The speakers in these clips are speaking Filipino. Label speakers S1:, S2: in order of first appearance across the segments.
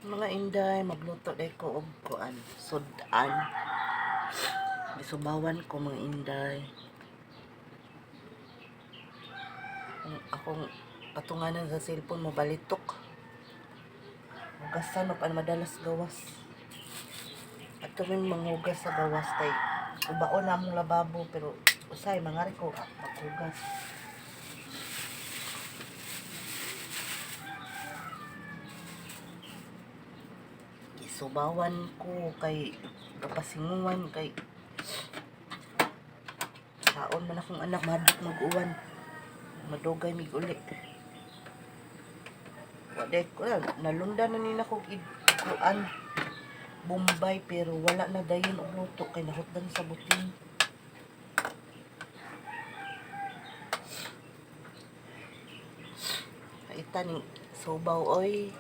S1: Mga inday, magluto day ko og kuan, sudan. Gisubawan ko mga inday. Akong patunganan sa cellphone mabalitok. Hugasan mo pa madalas gawas. At rin manghugas sa gawas kay ubaon na mong lababo pero usay mangari ko maghugas. Gisubawan ko kay kapasinguan kay saon man akong anak madok mag-uwan. Madugay mig uli. Waday ko nalunda na nila kong kuan Bombay pero wala na dayon og luto kay nahutdan sa buting. Kaita ni subaw oy.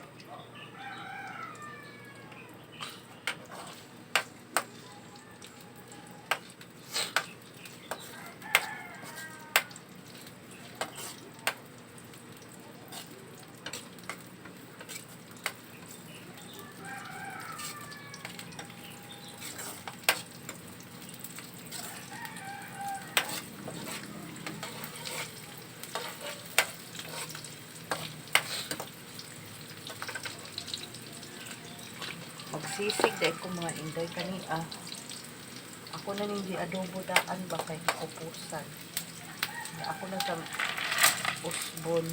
S1: Magsisig dahil ko mga inday kani ako na hindi adobo daan ba kay kupusan. Ako na sa usbon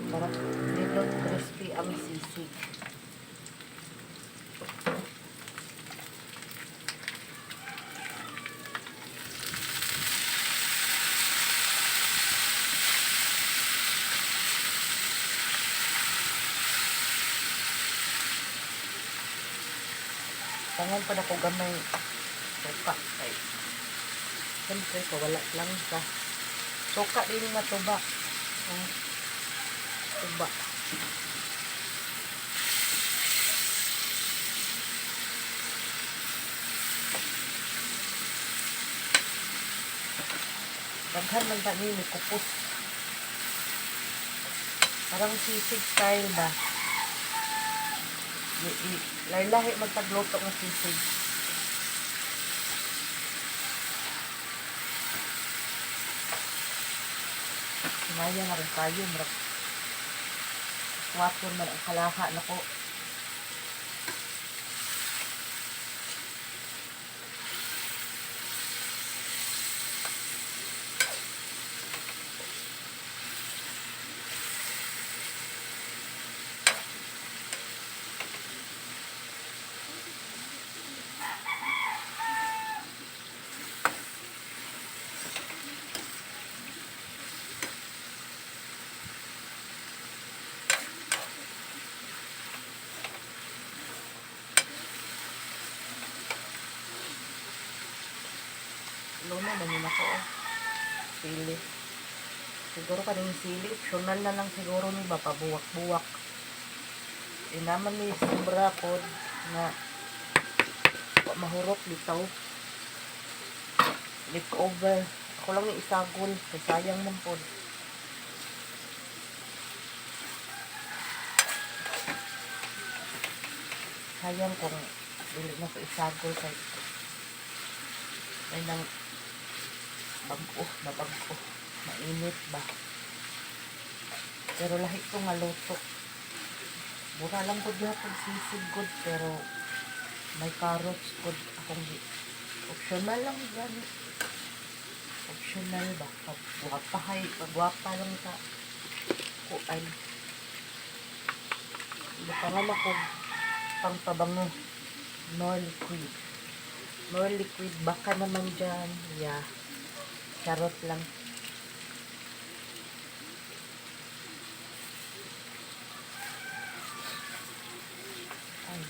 S1: para nindot crispy ang sisig. Tangan pa na ko gamay suka kay siyempre ko wala lang sa suka din nga tuba tuba daghan man tani ni kupos parang sisig style ba lahi-lahi magtagluto ng sisig. Kumaya na rin tayo. Water man ang kalaha na ko. Luna na nila ko sili. Siguro pa rin sili. Optional na lang siguro ni ba pabuwak-buwak. Naman ni sobra ko na mahurot bitaw. Leftover. Ako lang yung isagol. Sayang man po. Sayang kung dili na ko isagol kay nang bago, mainit ba. Pero lahi ko nga luto. Mura lang ko diha pag sisig good, pero may carrots good akong optional lang gani. Optional ba? Pagwapa lang ka kuan. Bukangan ako pang pabango. No liquid. Baka naman dyan. Yeah. Charot lang. Ay.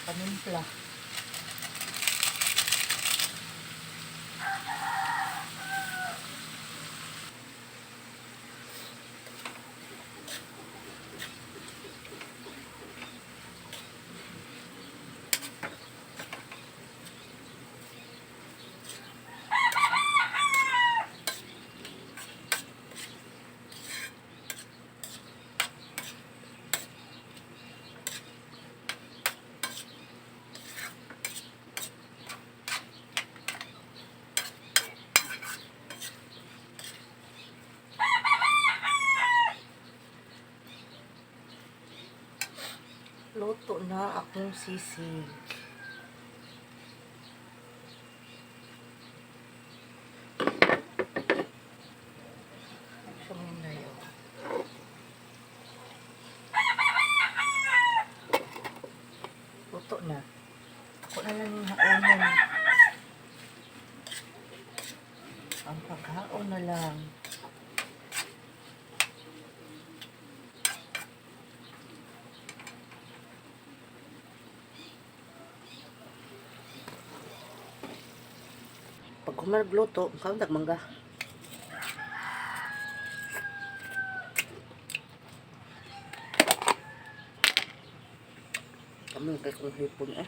S1: Panimpla. Luto na akong sisig. Siya muna yun. Luto na. Ako na lang yung haonan. Ang paghaon na lang. Pag kumagluto, kaundag mangga. Kami kay kong hipon eh.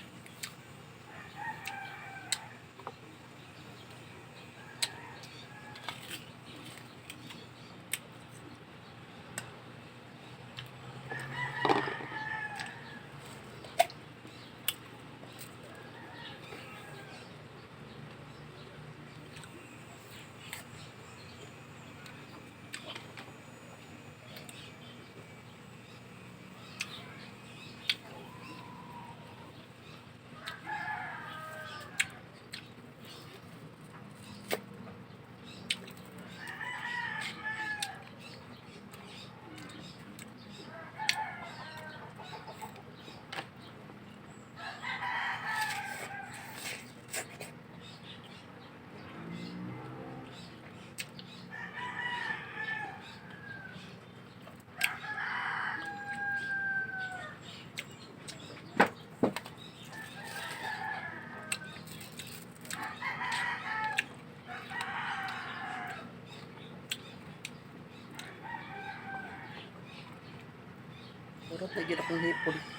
S1: Purot na dyan akong hipon.